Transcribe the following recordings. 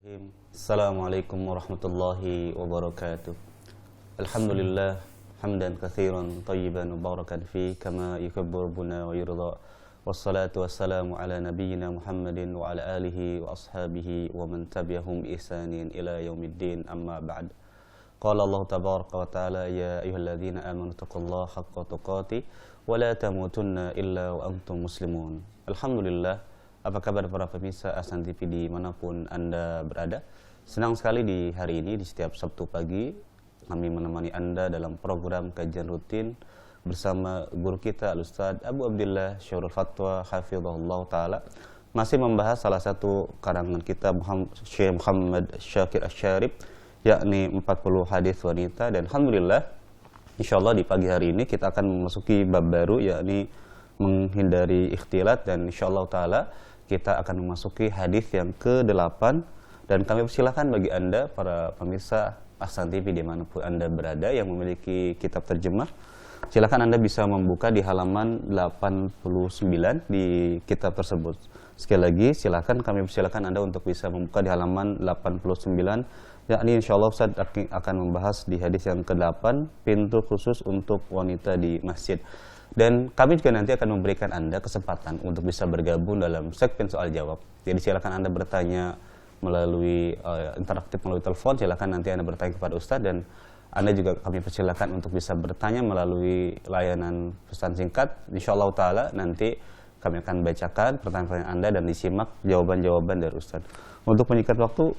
Assalamualaikum warahmatullahi wabarakatuh. Alhamdulillah hamdan katsiran tayyiban mubarakan fi kama yuhibbu rabbuna wa yurda. Wassalatu wassalamu ala nabiyyina Muhammadin wa ala alihi wa ashabihi wa man tabi'ahum bi ihsanin ila yaumiddin, amma ba'd. Qala Allah tabaraka wa ta'ala, ya ayyuhalladzina amanu taqullaha haqqa tuqatih wa la tamutunna illa wa antum muslimun. Alhamdulillah. Apa kabar para pemirsa Ahsan TV dimanapun Anda berada? Senang sekali di hari ini, di setiap Sabtu pagi, kami menemani Anda dalam program kajian rutin bersama guru kita Al-Ustadz Abu Abdillah Syahrul Fatwa Hafizahullah Ta'ala. Masih membahas salah satu karangan kitab Syekh Muhammad Syakir Asy-Syarif, yakni 40 hadis wanita. Dan Alhamdulillah, insyaAllah di pagi hari ini kita akan memasuki bab baru, yakni menghindari ikhtilat. Dan insyaAllah Ta'ala kita akan memasuki hadis yang ke-8, dan kami persilakan bagi Anda para pemirsa Ahsan TV dimanapun Anda berada yang memiliki kitab terjemah, silakan Anda bisa membuka di halaman 89 di kitab tersebut. Sekali lagi silakan, kami persilakan Anda untuk bisa membuka di halaman 89, yakni insyaallah Ustaz akan membahas di hadis yang ke-8, pintu khusus untuk wanita di masjid. Dan kami juga nanti akan memberikan Anda kesempatan untuk bisa bergabung dalam segmen soal jawab. Jadi silakan Anda bertanya melalui interaktif melalui telepon, silakan nanti Anda bertanya kepada Ustadz, dan Anda juga kami persilakan untuk bisa bertanya melalui layanan pesan singkat. Insyaallah Ta'ala nanti kami akan bacakan pertanyaan Anda dan disimak jawaban-jawaban dari Ustadz. Untuk menyingkat waktu,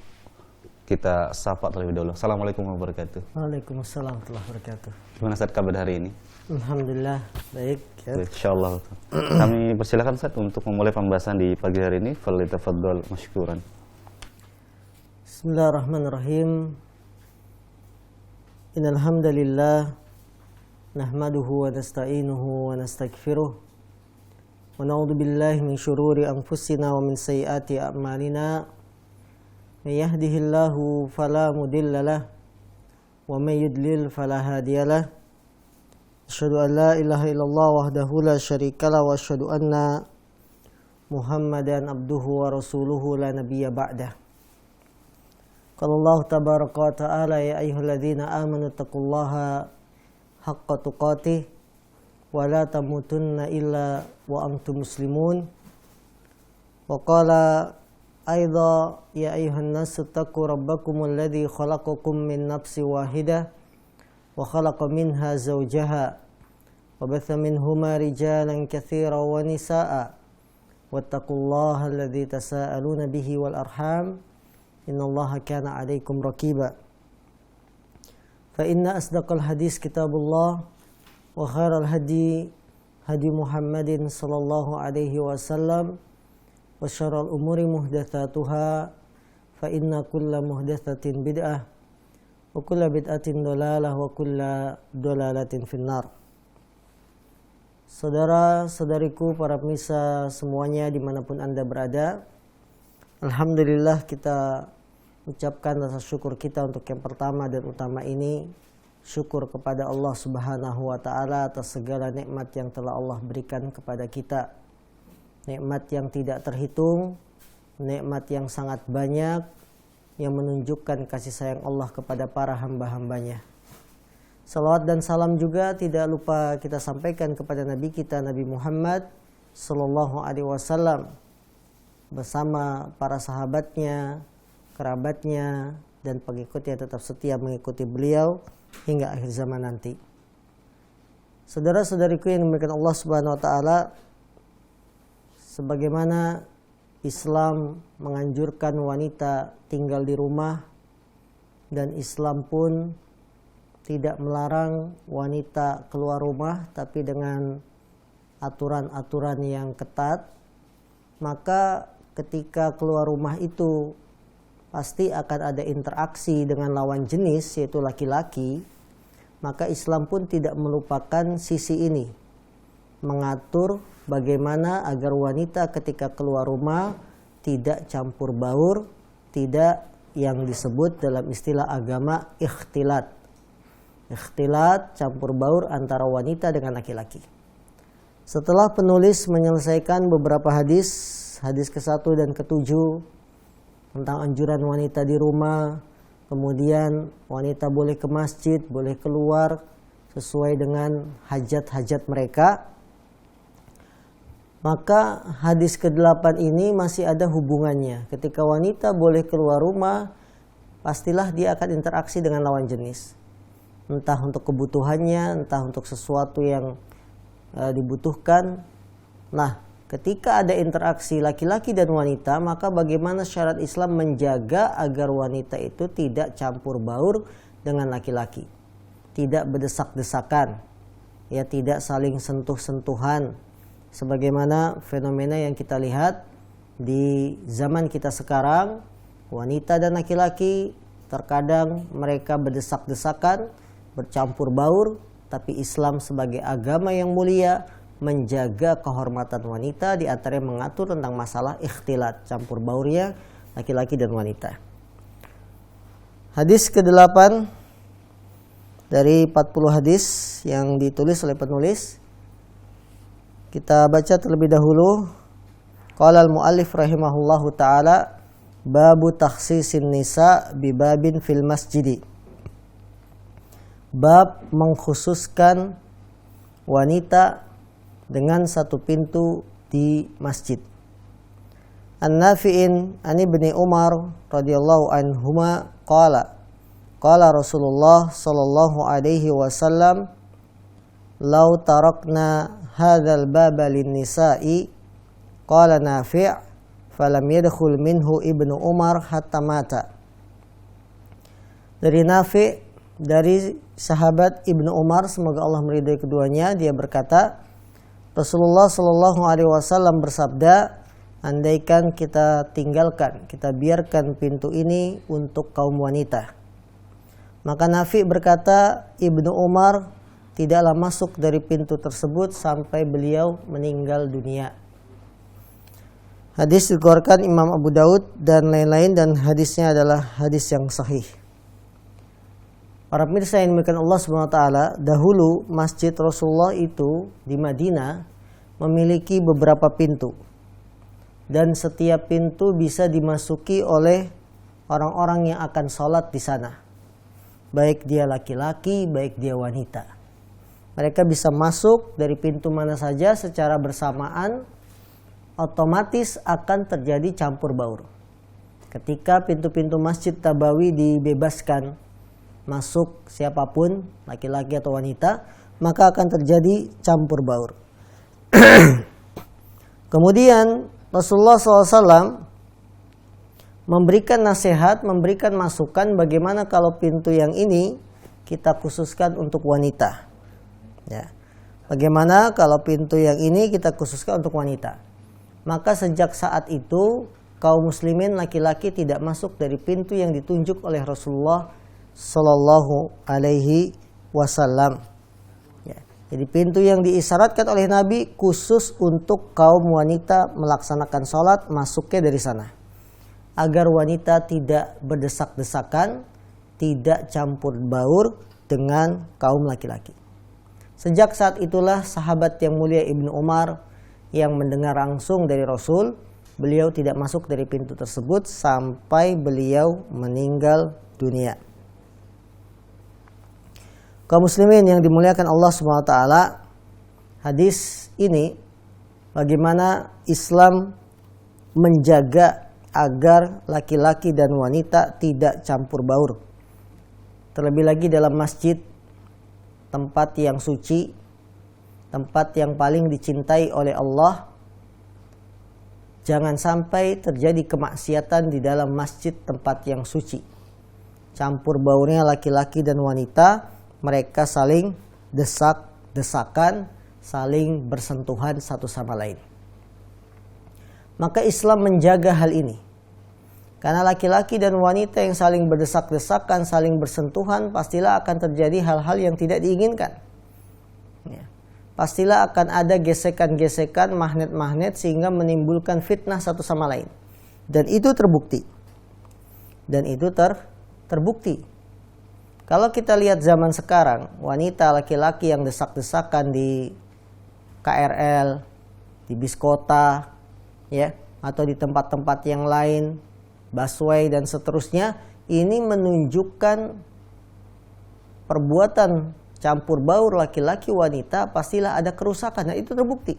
kita sapa terlebih dahulu. Assalamualaikum warahmatullahi wabarakatuh. Waalaikumsalam warahmatullahi wabarakatuh. Gimana Ustadz kabar hari ini? Alhamdulillah baik ya. Insyaallah. Kami persilakan Ustaz untuk memulai pembahasan di pagi hari ini. Falyatafaddal masykuran. Bismillahirrahmanirrahim. Innal hamdalillah nahmaduhu wa nasta'inuhu wa nastaghfiruh wa na'udzu billahi min syururi anfusina wa min sayyiati a'malina. May yahdihillahu fala mudhillalah wa may yudlil fala hadiyalah. Asyhadu an la ilaha illallah wahdahu la syarikalah wa asyhadu anna Muhammadan abduhu wa rasuluhu la nabiyya ba'dah. Qala Allah tabaraka wa ta'ala, ya ayyuhalladzina amanu taqullaha haqqa tuqatih wa la tamutunna illa wa antum muslimun. Wa qala aidha, ya ayyuhan nasu taqu rabbakumul ladzi khalaqakum min nafsin wahidah wa khalaqa minha zawjaha wa batha minhuma rijalan katsiran wa nisaa'a wattaqullaha alladzi tasaaluna bihi wal arham innallaha kana 'alaikum raqiba. Fa inna asdaqal hadis kitabullah wa khairal hadi hadi Muhammadin sallallahu alaihi wasallam wa syarrul umuri muhdatsatuha fa inna kulla muhdatsatin bid'ah wa kulla bid'atin dolalah wa kulla dolalatin finnar. Saudara-saudariku, para pemirsa semuanya dimanapun Anda berada, alhamdulillah kita ucapkan rasa syukur kita untuk yang pertama dan utama ini, syukur kepada Allah Subhanahu wa Ta'ala atas segala nikmat yang telah Allah berikan kepada kita. Nikmat yang tidak terhitung, nikmat yang sangat banyak, yang menunjukkan kasih sayang Allah kepada para hamba-hambanya. Salawat dan salam juga tidak lupa kita sampaikan kepada Nabi kita, Nabi Muhammad Sallallahu Alaihi Wasallam, bersama para sahabatnya, kerabatnya, dan pengikutnya tetap setia mengikuti beliau hingga akhir zaman nanti. Saudara-saudariku yang dimuliakan Allah Subhanahu Wa Ta'ala, sebagaimana Islam menganjurkan wanita tinggal di rumah, dan Islam pun tidak melarang wanita keluar rumah, tapi dengan aturan-aturan yang ketat, maka ketika keluar rumah itu pasti akan ada interaksi dengan lawan jenis, yaitu laki-laki. Maka Islam pun tidak melupakan sisi ini, mengatur bagaimana agar wanita ketika keluar rumah tidak campur baur, tidak yang disebut dalam istilah agama ikhtilat. Ikhtilat, campur baur antara wanita dengan laki-laki. Setelah penulis menyelesaikan beberapa hadis, hadis ke-1 dan ke-7, tentang anjuran wanita di rumah, kemudian wanita boleh ke masjid, boleh keluar sesuai dengan hajat-hajat mereka. Maka hadis ke-8 ini masih ada hubungannya. Ketika wanita boleh keluar rumah, pastilah dia akan interaksi dengan lawan jenis. Entah untuk kebutuhannya, entah untuk sesuatu yang dibutuhkan. Nah, ketika ada interaksi laki-laki dan wanita, maka bagaimana syariat Islam menjaga agar wanita itu tidak campur baur dengan laki-laki, tidak berdesak-desakan, ya, tidak saling sentuh-sentuhan, sebagaimana fenomena yang kita lihat di zaman kita sekarang. Wanita dan laki-laki terkadang mereka berdesak-desakan, bercampur baur, tapi Islam sebagai agama yang mulia menjaga kehormatan wanita, di antaranya mengatur tentang masalah ikhtilat, campur baurnya laki-laki dan wanita. Hadis ke-8 dari 40 hadis yang ditulis oleh penulis, kita baca terlebih dahulu. Qala al-muallif rahimahullahu taala, babu takhsisin nisa bibabin fil masjidi. Bab mengkhususkan wanita dengan satu pintu di masjid. An-Nafi'in an Ibni Umar radhiyallahu anhuma qala Rasulullah sallallahu alaihi wasallam, "Lau tarakna hadzal baba lin-nisa'i," qala Nafi', "falam yadkhul minhu Ibnu Umar hatta mata." Dari Nafi', dari sahabat Ibnu Umar, semoga Allah meridai keduanya, dia berkata, Rasulullah sallallahu alaihi wasallam bersabda, andaikan kita tinggalkan, kita biarkan pintu ini untuk kaum wanita. Maka Nafi' berkata, Ibnu Umar tidaklah masuk dari pintu tersebut sampai beliau meninggal dunia. Hadis dikeluarkan Imam Abu Daud dan lain-lain, dan hadisnya adalah hadis yang sahih. Para pemirsa yang dimuliakan Allah Subhanahu wa taala, dahulu masjid Rasulullah itu di Madinah memiliki beberapa pintu. Dan setiap pintu bisa dimasuki oleh orang-orang yang akan sholat di sana. Baik dia laki-laki, baik dia wanita. Mereka bisa masuk dari pintu mana saja secara bersamaan, otomatis akan terjadi campur baur. Ketika pintu-pintu Masjid Nabawi dibebaskan, masuk siapapun, laki-laki atau wanita, maka akan terjadi campur baur. Kemudian Rasulullah SAW memberikan nasihat, memberikan masukan bagaimana kalau pintu yang ini kita khususkan untuk wanita. Ya. Bagaimana kalau pintu yang ini kita khususkan untuk wanita? Maka sejak saat itu kaum muslimin laki-laki tidak masuk dari pintu yang ditunjuk oleh Rasulullah Sallallahu Alaihi Wasallam. Ya. Jadi pintu yang diisyaratkan oleh Nabi khusus untuk kaum wanita melaksanakan sholat, masuknya dari sana, agar wanita tidak berdesak-desakan, tidak campur baur dengan kaum laki-laki. Sejak saat itulah sahabat yang mulia Ibnu Umar yang mendengar langsung dari Rasul, beliau tidak masuk dari pintu tersebut sampai beliau meninggal dunia. Kaum muslimin yang dimuliakan Allah SWT, hadis ini bagaimana Islam menjaga agar laki-laki dan wanita tidak campur baur. Terlebih lagi dalam masjid, tempat yang suci, tempat yang paling dicintai oleh Allah. Jangan sampai terjadi kemaksiatan di dalam masjid, tempat yang suci. Campur baurnya laki-laki dan wanita, mereka saling desak-desakan, saling bersentuhan satu sama lain. Maka Islam menjaga hal ini. Karena laki-laki dan wanita yang saling berdesak-desakan, saling bersentuhan, pastilah akan terjadi hal-hal yang tidak diinginkan. Ya. Pastilah akan ada gesekan-gesekan, magnet-magnet, sehingga menimbulkan fitnah satu sama lain. Dan itu terbukti. Terbukti. Kalau kita lihat zaman sekarang, wanita laki-laki yang desak-desakan di KRL, di bis kota, ya, atau di tempat-tempat yang lain, busway dan seterusnya, ini menunjukkan perbuatan campur baur laki-laki wanita pastilah ada kerusakan, dan itu terbukti.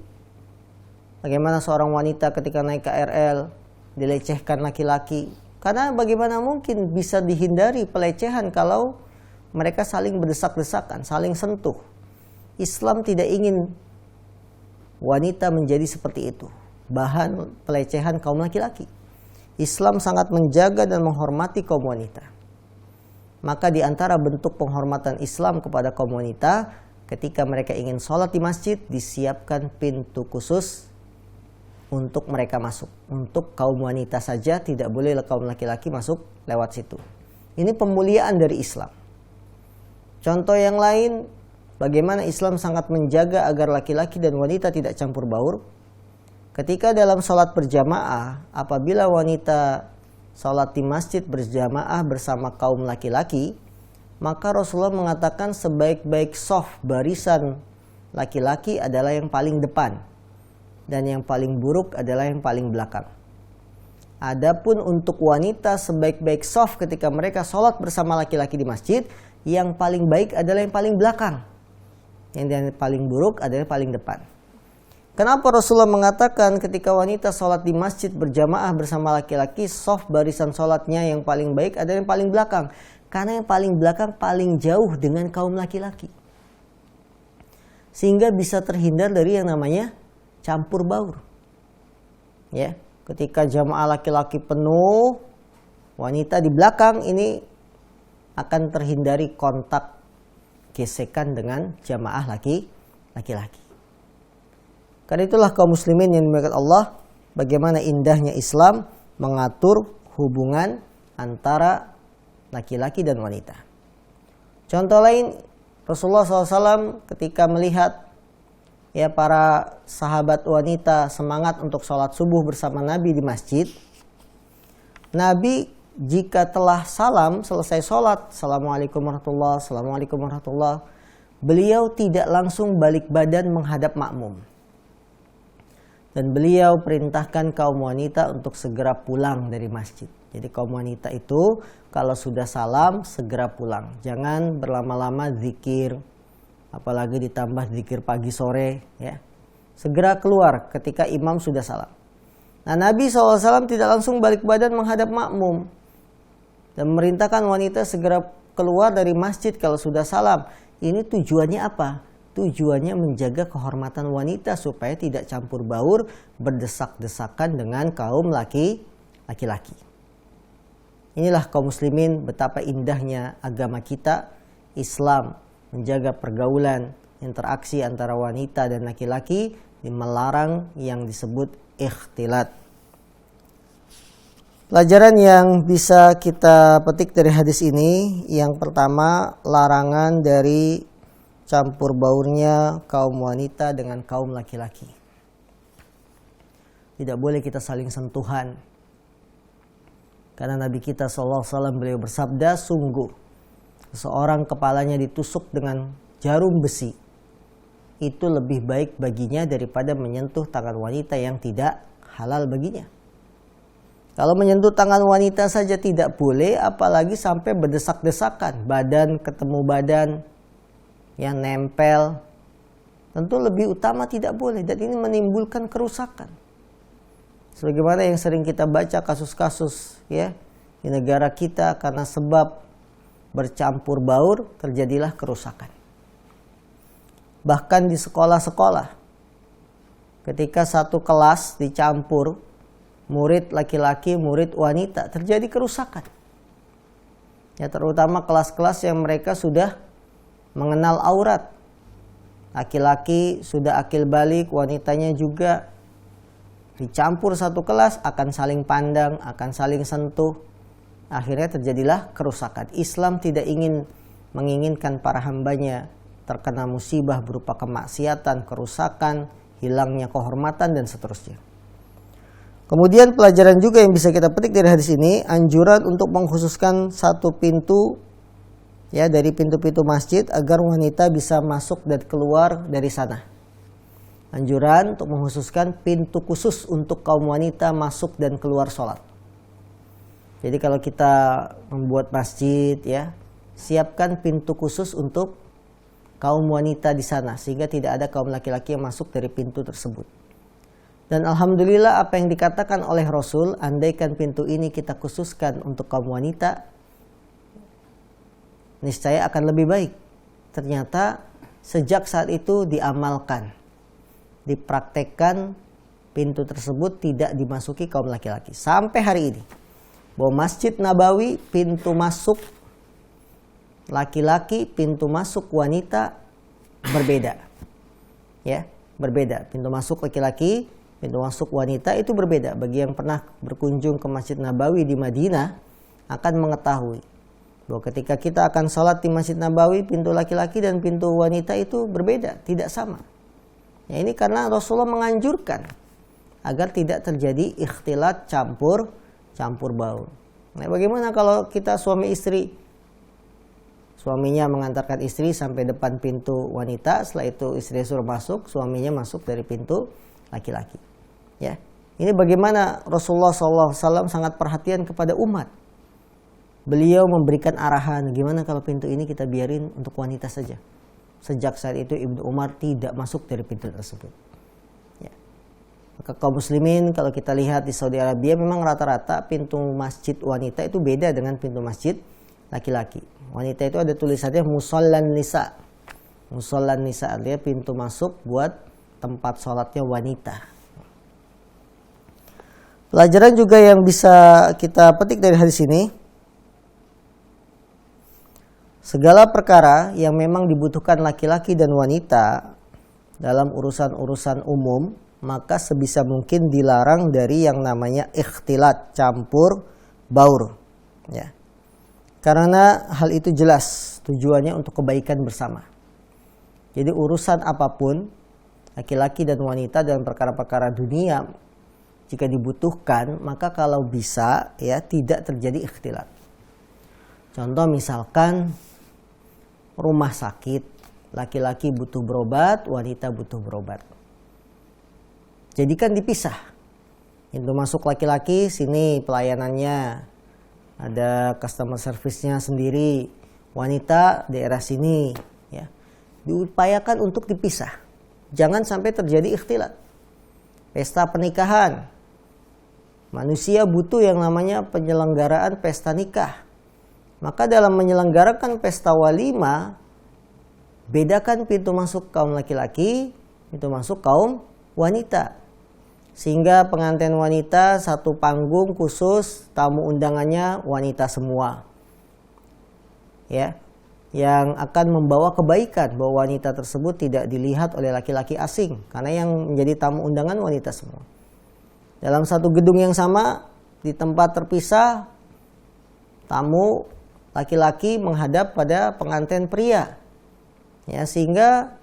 Bagaimana seorang wanita ketika naik KRL dilecehkan laki-laki, karena bagaimana mungkin bisa dihindari pelecehan kalau mereka saling berdesak-desakan, saling sentuh. Islam tidak ingin wanita menjadi seperti itu, bahan pelecehan kaum laki-laki. Islam sangat menjaga dan menghormati kaum wanita. Maka di antara bentuk penghormatan Islam kepada kaum wanita, ketika mereka ingin sholat di masjid, disiapkan pintu khusus untuk mereka masuk. Untuk kaum wanita saja, tidak boleh kaum laki-laki masuk lewat situ. Ini pemuliaan dari Islam. Contoh yang lain, bagaimana Islam sangat menjaga agar laki-laki dan wanita tidak campur baur. Ketika dalam sholat berjamaah, apabila wanita sholat di masjid berjamaah bersama kaum laki-laki, maka Rasulullah mengatakan sebaik-baik shaf barisan laki-laki adalah yang paling depan, dan yang paling buruk adalah yang paling belakang. Adapun untuk wanita, sebaik-baik shaf ketika mereka sholat bersama laki-laki di masjid, yang paling baik adalah yang paling belakang, yang paling buruk adalah yang paling depan. Kenapa Rasulullah mengatakan ketika wanita sholat di masjid berjamaah bersama laki-laki, shaf barisan sholatnya yang paling baik adalah yang paling belakang? Karena yang paling belakang paling jauh dengan kaum laki-laki, sehingga bisa terhindar dari yang namanya campur baur. Ya, ketika jamaah laki-laki penuh, wanita di belakang, ini akan terhindari kontak gesekan dengan jamaah laki-laki. Karena itulah kaum muslimin yang dimuliakan Allah, bagaimana indahnya Islam mengatur hubungan antara laki-laki dan wanita. Contoh lain, Rasulullah SAW ketika melihat para sahabat wanita semangat untuk sholat subuh bersama Nabi di masjid, Nabi jika telah salam, selesai sholat, Assalamualaikum warahmatullahi, Assalamualaikum warahmatullahi, beliau tidak langsung balik badan menghadap makmum. Dan beliau perintahkan kaum wanita untuk segera pulang dari masjid. Jadi kaum wanita itu kalau sudah salam segera pulang. Jangan berlama-lama zikir, apalagi ditambah zikir pagi sore. Ya. Segera keluar ketika imam sudah salam. Nah, Nabi SAW tidak langsung balik badan menghadap makmum. Dan memerintahkan wanita segera keluar dari masjid kalau sudah salam. Ini tujuannya apa? Tujuannya menjaga kehormatan wanita supaya tidak campur baur, berdesak-desakan dengan kaum laki-laki. Inilah kaum muslimin, betapa indahnya agama kita, Islam menjaga pergaulan, interaksi antara wanita dan laki-laki, melarang yang disebut ikhtilat. Pelajaran yang bisa kita petik dari hadis ini, yang pertama, larangan dari campur baurnya kaum wanita dengan kaum laki-laki. Tidak boleh kita saling sentuhan. Karena Nabi kita SAW beliau bersabda, sungguh seseorang kepalanya ditusuk dengan jarum besi, itu lebih baik baginya daripada menyentuh tangan wanita yang tidak halal baginya. Kalau menyentuh tangan wanita saja tidak boleh, apalagi sampai berdesak-desakan, badan ketemu badan, yang nempel, tentu lebih utama tidak boleh, dan ini menimbulkan kerusakan. Sebagaimana yang sering kita baca kasus-kasus ya di negara kita, karena sebab bercampur baur terjadilah kerusakan. Bahkan di sekolah-sekolah, ketika satu kelas dicampur murid laki-laki, murid wanita, terjadi kerusakan. Ya, terutama kelas-kelas yang mereka sudah mengenal aurat. Laki-laki sudah akil balik, wanitanya juga. Dicampur satu kelas, akan saling pandang, akan saling sentuh. Akhirnya terjadilah kerusakan. Islam tidak menginginkan para hambanya terkena musibah berupa kemaksiatan, kerusakan, hilangnya kehormatan, dan seterusnya. Kemudian pelajaran juga yang bisa kita petik dari hadis ini, anjuran untuk mengkhususkan satu pintu ya dari pintu-pintu masjid agar wanita bisa masuk dan keluar dari sana. Anjuran untuk mengkhususkan pintu khusus untuk kaum wanita masuk dan keluar sholat. Jadi kalau kita membuat masjid ya, siapkan pintu khusus untuk kaum wanita di sana sehingga tidak ada kaum laki-laki yang masuk dari pintu tersebut. Dan alhamdulillah apa yang dikatakan oleh Rasul, andaikan pintu ini kita khususkan untuk kaum wanita, niscaya akan lebih baik. Ternyata sejak saat itu diamalkan, dipraktekkan, pintu tersebut tidak dimasuki kaum laki-laki sampai hari ini. Bahwa Masjid Nabawi pintu masuk laki-laki, pintu masuk wanita berbeda. Ya, berbeda. Pintu masuk laki-laki, pintu masuk wanita itu berbeda. Bagi yang pernah berkunjung ke Masjid Nabawi di Madinah akan mengetahui bahwa ketika kita akan sholat di Masjid Nabawi, pintu laki-laki dan pintu wanita itu berbeda, tidak sama. Ya, ini karena Rasulullah menganjurkan agar tidak terjadi ikhtilat, campur baur. Nah, bagaimana kalau kita suami istri? Suaminya mengantarkan istri sampai depan pintu wanita, setelah itu istri suruh masuk, suaminya masuk dari pintu laki-laki. Ya, ini bagaimana Rasulullah SAW sangat perhatian kepada umat. Beliau memberikan arahan, gimana kalau pintu ini kita biarin untuk wanita saja. Sejak saat itu Ibnu Umar tidak masuk dari pintu tersebut. Maka kaum muslimin kalau kita lihat di Saudi Arabia memang rata-rata pintu masjid wanita itu beda dengan pintu masjid laki-laki. Wanita itu ada tulisannya musallan nisa. Musallan nisa artinya pintu masuk buat tempat sholatnya wanita. Pelajaran juga yang bisa kita petik dari hadis ini, segala perkara yang memang dibutuhkan laki-laki dan wanita dalam urusan-urusan umum, maka sebisa mungkin dilarang dari yang namanya ikhtilat, campur baur. Ya. Karena hal itu jelas tujuannya untuk kebaikan bersama. Jadi urusan apapun, laki-laki dan wanita dalam perkara-perkara dunia, jika dibutuhkan, maka kalau bisa ya tidak terjadi ikhtilat. Contoh misalkan rumah sakit, laki-laki butuh berobat, wanita butuh berobat. Jadikan dipisah. Pintu masuk laki-laki, sini pelayanannya, ada customer service-nya sendiri. Wanita daerah sini, ya. Diupayakan untuk dipisah. Jangan sampai terjadi ikhtilat. Pesta pernikahan, manusia butuh yang namanya penyelenggaraan pesta nikah. Maka dalam menyelenggarakan pesta walimah, bedakan pintu masuk kaum laki-laki, pintu masuk kaum wanita. Sehingga pengantin wanita satu panggung khusus, tamu undangannya wanita semua. Ya, yang akan membawa kebaikan bahwa wanita tersebut tidak dilihat oleh laki-laki asing, karena yang menjadi tamu undangan wanita semua. Dalam satu gedung yang sama, di tempat terpisah, tamu laki-laki menghadap pada pengantin pria. Ya, sehingga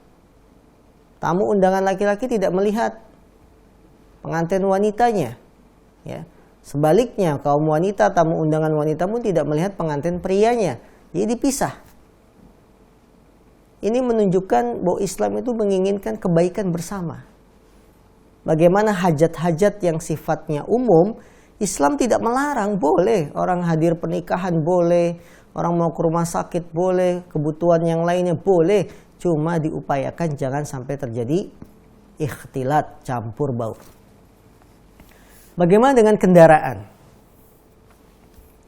tamu undangan laki-laki tidak melihat pengantin wanitanya. Ya. Sebaliknya, kaum wanita, tamu undangan wanita pun tidak melihat pengantin prianya. Jadi dipisah. Ini menunjukkan bahwa Islam itu menginginkan kebaikan bersama. Bagaimana hajat-hajat yang sifatnya umum, Islam tidak melarang, boleh. Orang hadir pernikahan boleh, orang mau ke rumah sakit boleh, kebutuhan yang lainnya boleh. Cuma diupayakan jangan sampai terjadi ikhtilat, campur baur. Bagaimana dengan kendaraan?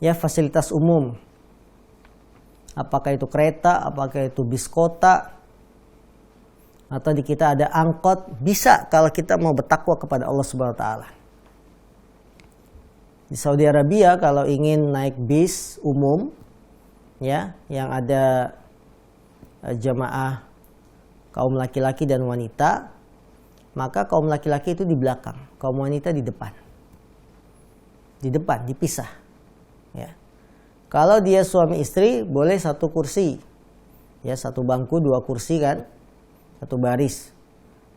Ya, fasilitas umum. Apakah itu kereta, apakah itu bis kota, atau di kita ada angkot, bisa kalau kita mau bertakwa kepada Allah Subhanahu wa taala. Di Saudi Arabia kalau ingin naik bis umum, ya, yang ada jamaah kaum laki-laki dan wanita, maka kaum laki-laki itu di belakang, kaum wanita di depan. Di depan, dipisah. Ya. Kalau dia suami istri, boleh satu kursi. Ya, satu bangku, dua kursi kan. Satu baris.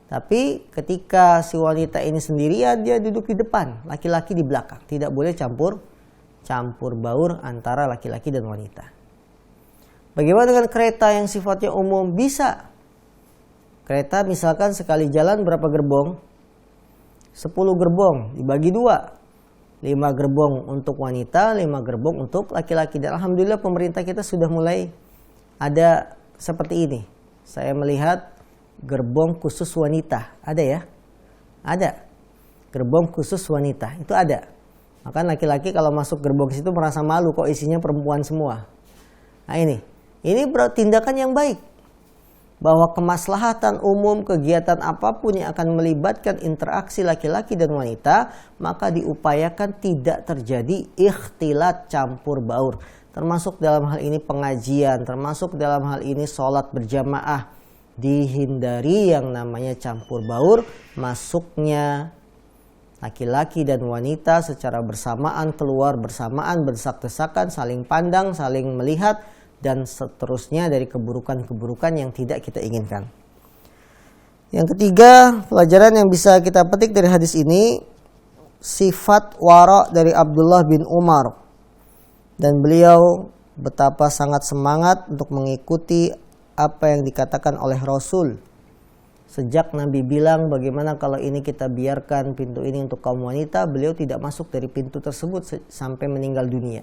Tapi ketika si wanita ini sendirian, dia duduk di depan, laki-laki di belakang. Tidak boleh campur baur antara laki-laki dan wanita. Bagaimana dengan kereta yang sifatnya umum? Bisa. Kereta misalkan sekali jalan berapa gerbong? 10 gerbong dibagi 2. 5 gerbong untuk wanita, 5 gerbong untuk laki-laki. Dan alhamdulillah pemerintah kita sudah mulai ada seperti ini. Saya melihat gerbong khusus wanita, ada ya? Ada. Gerbong khusus wanita, itu ada. Maka laki-laki kalau masuk gerbong situ merasa malu kok isinya perempuan semua. Nah ini tindakan yang baik. Bahwa kemaslahatan umum kegiatan apapun yang akan melibatkan interaksi laki-laki dan wanita, maka diupayakan tidak terjadi ikhtilat campur baur. Termasuk dalam hal ini pengajian, termasuk dalam hal ini sholat berjamaah. Dihindari yang namanya campur baur, masuknya laki-laki dan wanita secara bersamaan, keluar bersamaan, berdesak-desakan, saling pandang, saling melihat, dan seterusnya dari keburukan-keburukan yang tidak kita inginkan. Yang ketiga, pelajaran yang bisa kita petik dari hadis ini, sifat wara dari Abdullah bin Umar. Dan beliau betapa sangat semangat untuk mengikuti apa yang dikatakan oleh Rasul. Sejak Nabi bilang bagaimana kalau ini kita biarkan pintu ini untuk kaum wanita, beliau tidak masuk dari pintu tersebut sampai meninggal dunia.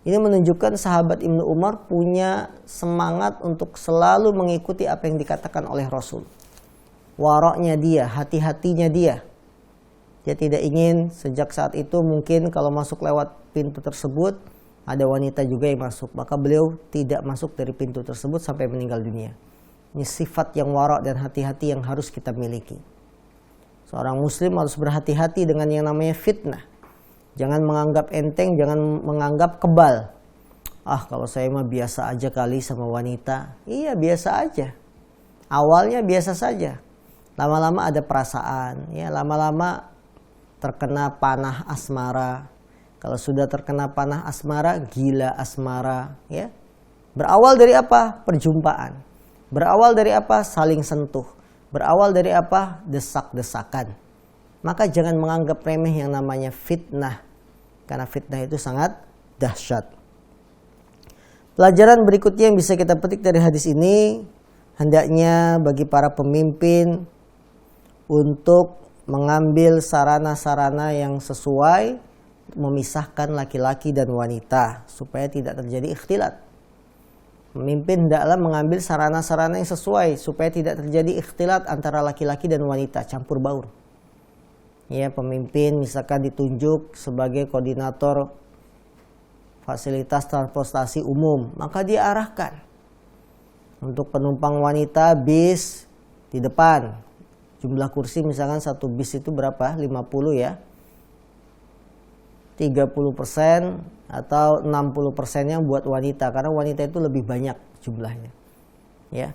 Ini menunjukkan sahabat Ibnu Umar punya semangat untuk selalu mengikuti apa yang dikatakan oleh Rasul. Waroknya dia, hati-hatinya dia. Dia tidak ingin sejak saat itu mungkin kalau masuk lewat pintu tersebut ada wanita juga yang masuk. Maka beliau tidak masuk dari pintu tersebut sampai meninggal dunia. Ini sifat yang warok dan hati-hati yang harus kita miliki. Seorang muslim harus berhati-hati dengan yang namanya fitnah. Jangan menganggap enteng, jangan menganggap kebal. Kalau saya mah biasa aja kali sama wanita. Iya, biasa aja. Awalnya biasa saja. Lama-lama ada perasaan, ya, lama-lama terkena panah asmara. Kalau sudah terkena panah asmara, gila asmara, ya. Berawal dari apa? Perjumpaan. Berawal dari apa? Saling sentuh. Berawal dari apa? Desak-desakan. Maka jangan menganggap remeh yang namanya fitnah. Karena fitnah itu sangat dahsyat. Pelajaran berikutnya yang bisa kita petik dari hadis ini, hendaknya bagi para pemimpin untuk mengambil sarana-sarana yang sesuai, memisahkan laki-laki dan wanita supaya tidak terjadi ikhtilat. Pemimpin hendaklah mengambil sarana-sarana yang sesuai supaya tidak terjadi ikhtilat antara laki-laki dan wanita, campur baur. Ya, pemimpin misalkan ditunjuk sebagai koordinator fasilitas transportasi umum, maka dia arahkan untuk penumpang wanita bis di depan. Jumlah kursi misalkan satu bis itu berapa? 50 ya. 30% atau 60%-nya buat wanita karena wanita itu lebih banyak jumlahnya. Ya.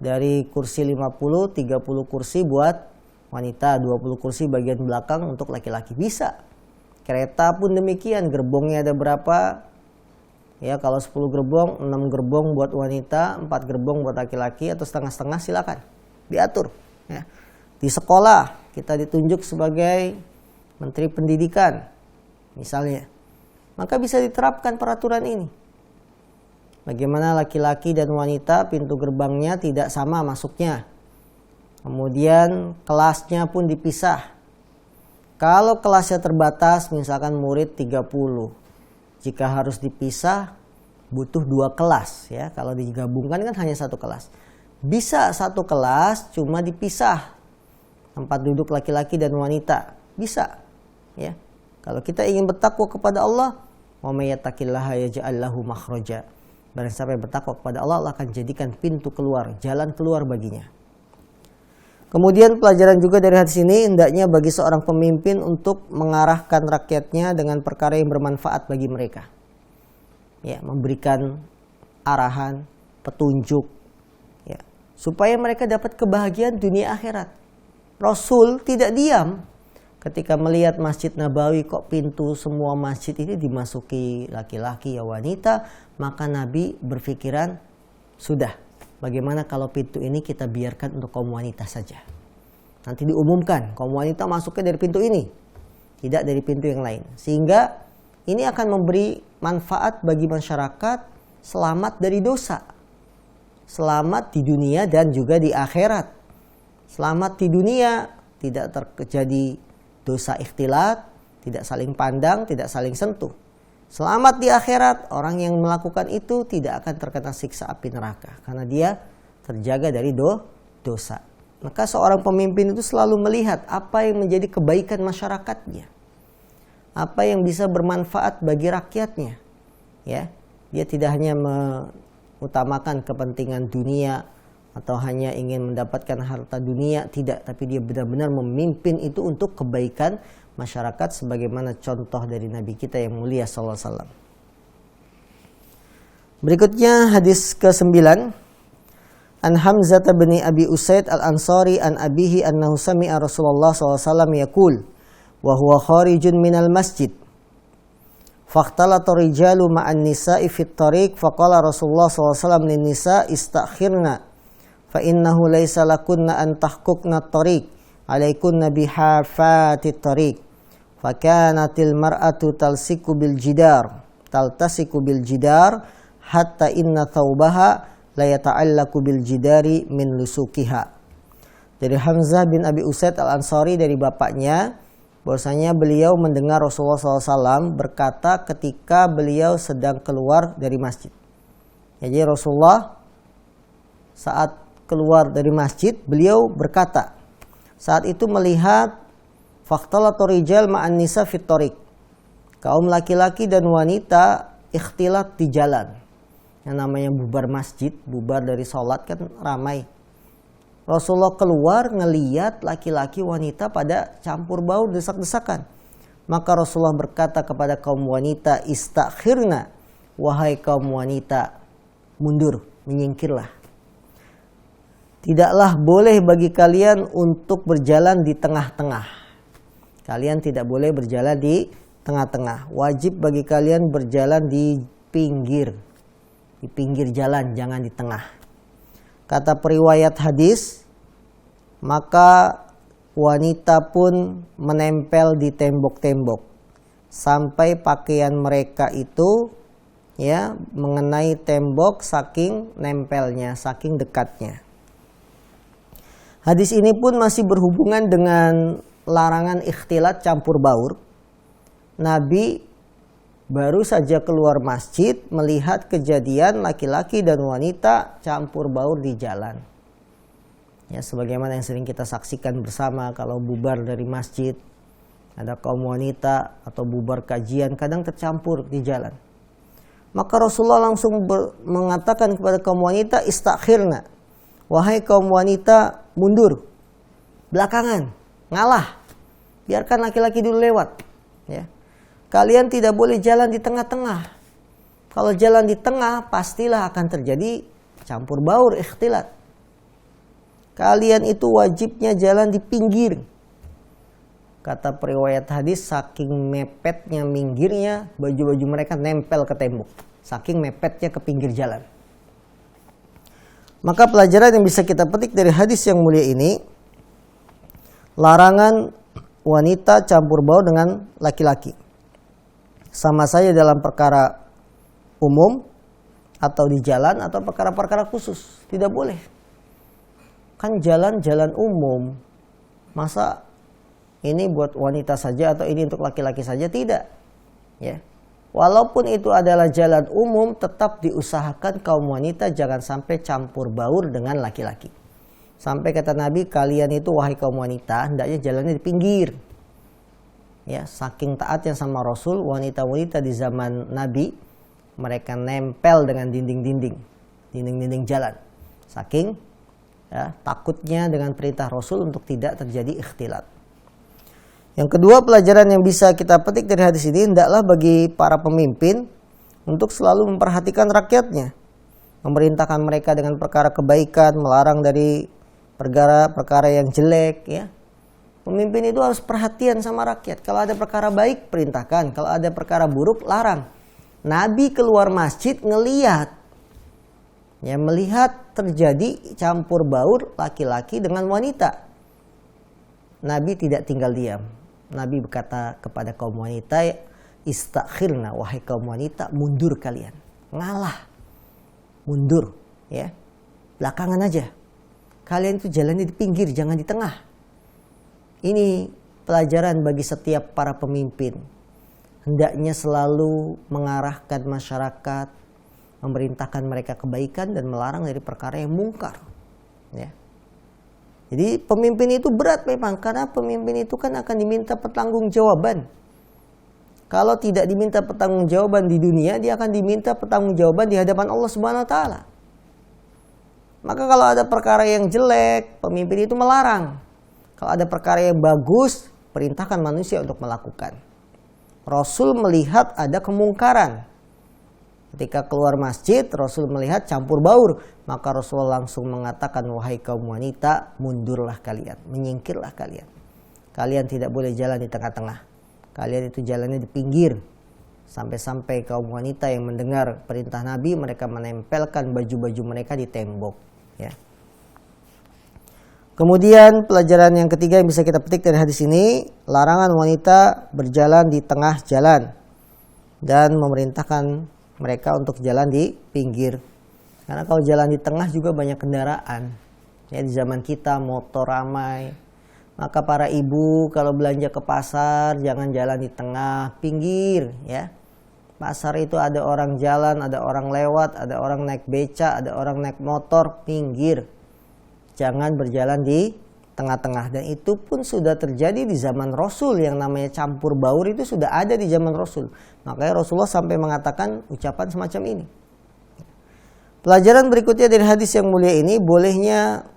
Dari kursi 50, 30 kursi buat wanita, 20 kursi bagian belakang untuk laki-laki. Bisa. Kereta pun demikian, gerbongnya ada berapa? Ya, kalau 10 gerbong, 6 gerbong buat wanita, 4 gerbong buat laki-laki atau setengah-setengah, silakan. Diatur, ya. Di sekolah kita ditunjuk sebagai menteri pendidikan misalnya. Maka bisa diterapkan peraturan ini. Bagaimana laki-laki dan wanita pintu gerbangnya tidak sama masuknya. Kemudian kelasnya pun dipisah. Kalau kelasnya terbatas, misalkan murid 30. Jika harus dipisah, butuh 2 kelas. Ya. Kalau digabungkan kan hanya 1 kelas. Bisa 1 kelas cuma dipisah. Tempat duduk laki-laki dan wanita. Bisa. Ya. Kalau kita ingin bertakwa kepada Allah, wa may yattaqillaha yaj'al lahu makhraja. Barang siapa yang bertakwa kepada Allah, Allah akan jadikan pintu keluar, jalan keluar baginya. Kemudian pelajaran juga dari hadis ini, hendaknya bagi seorang pemimpin untuk mengarahkan rakyatnya dengan perkara yang bermanfaat bagi mereka. Ya, memberikan arahan, petunjuk, ya, supaya mereka dapat kebahagiaan dunia akhirat. Rasul tidak diam ketika melihat Masjid Nabawi, kok pintu semua masjid ini dimasuki laki-laki ya wanita, maka Nabi berpikiran, sudah, bagaimana kalau pintu ini kita biarkan untuk kaum wanita saja. Nanti diumumkan, kaum wanita masuknya dari pintu ini, tidak dari pintu yang lain. Sehingga ini akan memberi manfaat bagi masyarakat, selamat dari dosa. Selamat di dunia dan juga di akhirat. Selamat di dunia, tidak terjadi dosa ikhtilat, tidak saling pandang, tidak saling sentuh. Selamat di akhirat, orang yang melakukan itu tidak akan terkena siksa api neraka karena dia terjaga dari dosa. Maka seorang pemimpin itu selalu melihat apa yang menjadi kebaikan masyarakatnya, apa yang bisa bermanfaat bagi rakyatnya. Ya, dia tidak hanya mengutamakan kepentingan dunia atau hanya ingin mendapatkan harta dunia, tidak, tapi dia benar-benar memimpin itu untuk kebaikan masyarakat sebagaimana contoh dari Nabi kita yang mulia sallallahu alaihi wasallam. Berikutnya hadis ke-9. An Hamzah bin Abi Usaid Al-Ansari an abihi annahu sami'a Rasulullah sallallahu alaihi wasallam yaqul wa huwa kharijun minal masjid. Fakhtalata rijalu ma'an nisa'i fit tariq faqala Rasulullah sallallahu alaihi wasallam lin nisa' istakhirna fa innahu laysa lakunna an tahquqna at-tariq alaikunna bihafatit tariq. Fakanatil mar'atu taltasiku bil jidar hatta inna thawbaha la yata'allaku bil jidari min lusukiha. Dari Hamzah bin Abi Usaid Al-Ansari dari bapaknya bahwasanya beliau mendengar Rasulullah SAW berkata ketika beliau sedang keluar dari masjid. Jadi Rasulullah saat keluar dari masjid beliau berkata, saat itu melihat fakhtalatu rijal ma'an nisa fit tariq. Kaum laki-laki dan wanita ikhtilat di jalan. Yang namanya bubar masjid, bubar dari sholat kan ramai. Rasulullah keluar ngeliat laki-laki wanita pada campur baur desak-desakan. Maka Rasulullah berkata kepada kaum wanita, istakhirna, wahai kaum wanita, mundur, menyingkirlah. Tidaklah boleh bagi kalian untuk berjalan di tengah-tengah. Kalian tidak boleh berjalan di tengah-tengah. Wajib bagi kalian berjalan di pinggir jalan, jangan di tengah. Kata periwayat hadis, maka wanita pun menempel di tembok-tembok sampai pakaian mereka itu ya mengenai tembok saking nempelnya, saking dekatnya. Hadis ini pun masih berhubungan dengan larangan ikhtilat campur baur. Nabi baru saja keluar masjid melihat kejadian laki-laki dan wanita campur baur di jalan. Ya, sebagaimana yang sering kita saksikan bersama kalau bubar dari masjid, ada kaum wanita atau bubar kajian kadang tercampur di jalan. Maka Rasulullah langsung mengatakan kepada kaum wanita, istakhirna, wahai kaum wanita mundur, belakangan, ngalah, biarkan laki-laki dulu lewat. Ya. Kalian tidak boleh jalan di tengah-tengah. Kalau jalan di tengah, pastilah akan terjadi campur baur, ikhtilat. Kalian itu wajibnya jalan di pinggir. Kata periwayat hadis, saking mepetnya minggirnya, baju-baju mereka nempel ke tembok. Saking mepetnya ke pinggir jalan. Maka pelajaran yang bisa kita petik dari hadis yang mulia ini, larangan wanita campur baur dengan laki-laki. Sama saja dalam perkara umum atau di jalan atau perkara-perkara khusus. Tidak boleh. Kan jalan-jalan umum. Masa ini buat wanita saja atau ini untuk laki-laki saja? Tidak. Ya. Walaupun itu adalah jalan umum, tetap diusahakan kaum wanita jangan sampai campur baur dengan laki-laki. Sampai kata Nabi, kalian itu wahai kaum wanita, hendaknya jalannya di pinggir. Ya, saking taatnya sama Rasul, wanita-wanita di zaman Nabi mereka nempel dengan dinding-dinding jalan. Saking ya, takutnya dengan perintah Rasul untuk tidak terjadi ikhtilat. Yang kedua, pelajaran yang bisa kita petik dari hadis ini, hendaklah bagi para pemimpin untuk selalu memperhatikan rakyatnya, memerintahkan mereka dengan perkara kebaikan, melarang dari perkara yang jelek. Ya. Pemimpin itu harus perhatian sama rakyat. Kalau ada perkara baik, perintahkan. Kalau ada perkara buruk, larang. Nabi keluar masjid ngelihat, ya, melihat terjadi campur baur laki-laki dengan wanita. Nabi tidak tinggal diam. Nabi berkata kepada kaum wanita, istakhirna, wahai kaum wanita, mundur kalian. Ngalah. Mundur. Ya. Belakangan aja. Kalian itu jalannya di pinggir, jangan di tengah. Ini pelajaran bagi setiap para pemimpin. Hendaknya selalu mengarahkan masyarakat, memerintahkan mereka kebaikan dan melarang dari perkara yang mungkar. Ya. Jadi pemimpin itu berat memang, karena pemimpin itu kan akan diminta pertanggungjawaban. Kalau tidak diminta pertanggungjawaban di dunia, dia akan diminta pertanggungjawaban di hadapan Allah Subhanahu wa taala. Maka kalau ada perkara yang jelek, pemimpin itu melarang. Kalau ada perkara yang bagus, perintahkan manusia untuk melakukan. Rasul melihat ada kemungkaran. Ketika keluar masjid, Rasul melihat campur baur. Maka Rasul langsung mengatakan, wahai kaum wanita, mundurlah kalian, menyingkirlah kalian. Kalian tidak boleh jalan di tengah-tengah. Kalian itu jalannya di pinggir. Sampai-sampai kaum wanita yang mendengar perintah Nabi, mereka menempelkan baju-baju mereka di tembok. Ya. Kemudian pelajaran yang ketiga yang bisa kita petik dari hadis ini, larangan wanita berjalan di tengah jalan dan memerintahkan mereka untuk jalan di pinggir. Karena kalau jalan di tengah juga banyak kendaraan. Ya, di zaman kita motor ramai. Maka para ibu kalau belanja ke pasar jangan jalan di tengah, pinggir ya. Pasar itu ada orang jalan, ada orang lewat, ada orang naik beca, ada orang naik motor, pinggir. Jangan berjalan di tengah-tengah. Dan itu pun sudah terjadi di zaman Rasul, yang namanya campur baur itu sudah ada di zaman Rasul. Makanya Rasulullah sampai mengatakan ucapan semacam ini. Pelajaran berikutnya dari hadis yang mulia ini, bolehnya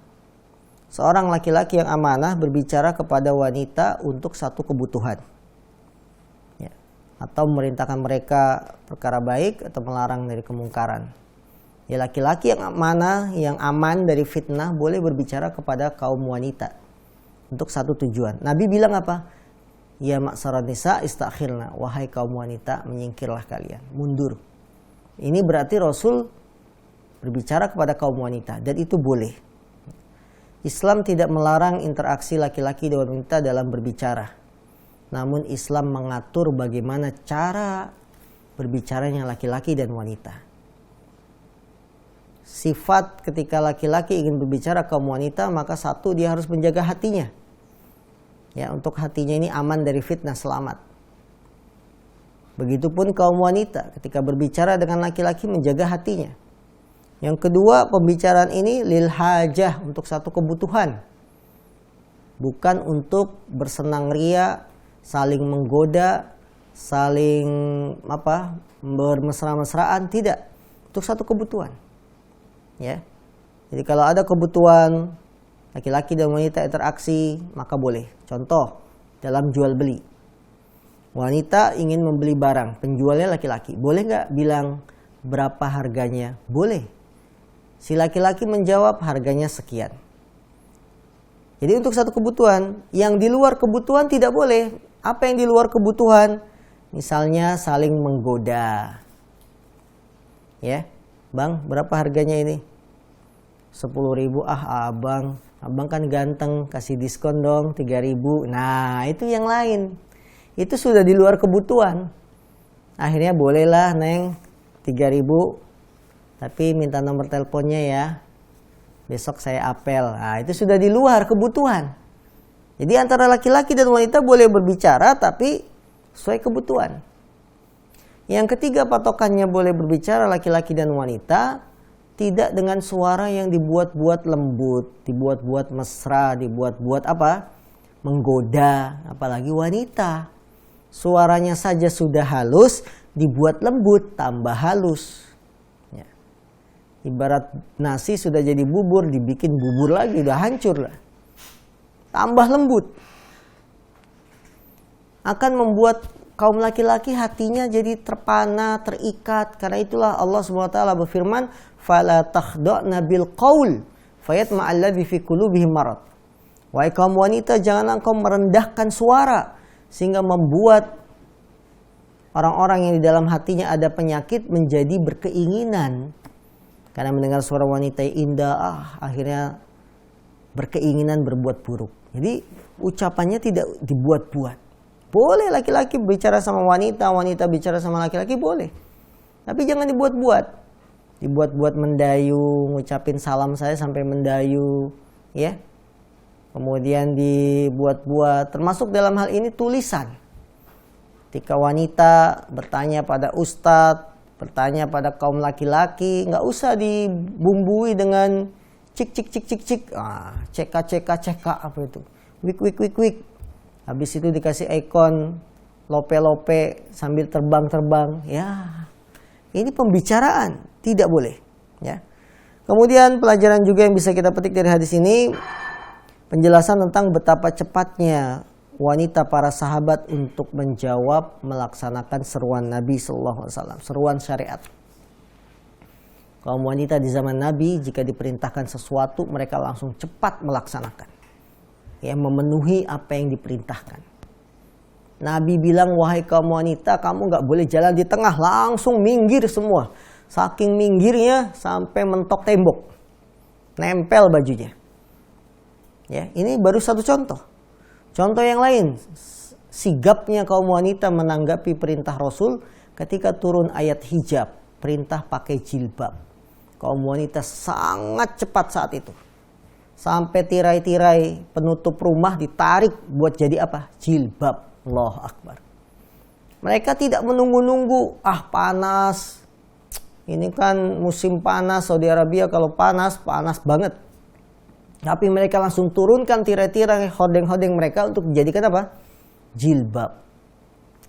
seorang laki-laki yang amanah berbicara kepada wanita untuk satu kebutuhan. Ya. Atau memerintahkan mereka perkara baik atau melarang dari kemungkaran. Ya, laki-laki yang amanah, yang aman dari fitnah boleh berbicara kepada kaum wanita untuk satu tujuan. Nabi bilang apa? Ya ma'saran nisa istakhirna, wahai kaum wanita, menyingkirlah kalian, mundur. Ini berarti Rasul berbicara kepada kaum wanita, dan itu boleh. Islam tidak melarang interaksi laki-laki dan wanita dalam berbicara. Namun Islam mengatur bagaimana cara berbicaranya laki-laki dan wanita. Sifat ketika laki-laki ingin berbicara kaum wanita, maka satu, dia harus menjaga hatinya. Ya, untuk hatinya ini aman dari fitnah, selamat. Begitupun kaum wanita ketika berbicara dengan laki-laki menjaga hatinya. Yang kedua, pembicaraan ini lil hajah, untuk satu kebutuhan. Bukan untuk bersenang ria, saling menggoda, saling bermesra-mesraan, tidak. Untuk satu kebutuhan. Ya. Jadi kalau ada kebutuhan laki-laki dan wanita interaksi, maka boleh. Contoh, dalam jual beli. Wanita ingin membeli barang, penjualnya laki-laki. Boleh nggak bilang berapa harganya? Boleh. Si laki-laki menjawab harganya sekian. Jadi untuk satu kebutuhan, yang di luar kebutuhan tidak boleh. Apa yang di luar kebutuhan? Misalnya saling menggoda. Ya. Bang, berapa harganya ini? 10.000. Abang kan ganteng, kasih diskon dong 3.000. Nah, itu yang lain. Itu sudah di luar kebutuhan. Akhirnya bolehlah Neng 3.000, tapi minta nomor teleponnya ya. Besok saya apel. Nah, itu sudah di luar kebutuhan. Jadi antara laki-laki dan wanita boleh berbicara, tapi sesuai kebutuhan. Yang ketiga, patokannya boleh berbicara laki-laki dan wanita tidak dengan suara yang dibuat-buat lembut, dibuat-buat mesra, dibuat-buat menggoda, apalagi wanita. Suaranya saja sudah halus, dibuat lembut, tambah halus. Ya. Ibarat nasi sudah jadi bubur, dibikin bubur lagi, udah hancur lah. Tambah lembut. Akan membuat kaum laki-laki hatinya jadi terpana, terikat. Karena itulah Allah SWT berfirman, "Fala takhda'na bil qaul fayatma'a alladzi fi qulubihim marad." Wahai kaum wanita, janganlah engkau merendahkan suara sehingga membuat orang-orang yang di dalam hatinya ada penyakit menjadi berkeinginan. Karena mendengar suara wanita yang indah, akhirnya berkeinginan berbuat buruk. Jadi ucapannya tidak dibuat-buat. Boleh laki-laki bicara sama wanita, wanita bicara sama laki-laki boleh. Tapi jangan dibuat-buat. Dibuat-buat mendayu, ngucapin salam saya sampai mendayu, ya. kemudian dibuat-buat, termasuk dalam hal ini tulisan. Ketika wanita bertanya pada ustadz, bertanya pada kaum laki-laki, nggak usah dibumbui dengan cik, cek apa itu, wik. Habis itu dikasih ikon lope sambil terbang. Ya, ini pembicaraan, tidak boleh. Ya. Kemudian pelajaran juga yang bisa kita petik dari hadis ini, penjelasan tentang betapa cepatnya wanita para sahabat untuk menjawab, melaksanakan seruan Nabi SAW, seruan syariat. Kaum wanita di zaman Nabi jika diperintahkan sesuatu mereka langsung cepat melaksanakan, ya, memenuhi apa yang diperintahkan. Nabi bilang, wahai kaum wanita, kamu nggak boleh jalan di tengah, langsung minggir semua. Saking minggirnya sampai mentok tembok, nempel bajunya. Ya, ini baru satu contoh. Contoh yang lain, sigapnya kaum wanita menanggapi perintah Rasul ketika turun ayat hijab, perintah pakai jilbab. Kaum wanita sangat cepat saat itu. Sampai tirai-tirai penutup rumah ditarik buat jadi apa? Jilbab. Allahu Akbar. Mereka tidak menunggu-nunggu, panas. Ini kan musim panas, Saudi Arabia kalau panas banget. Tapi mereka langsung turunkan tirai-tirai hodeng-hodeng mereka untuk dijadikan apa? Jilbab.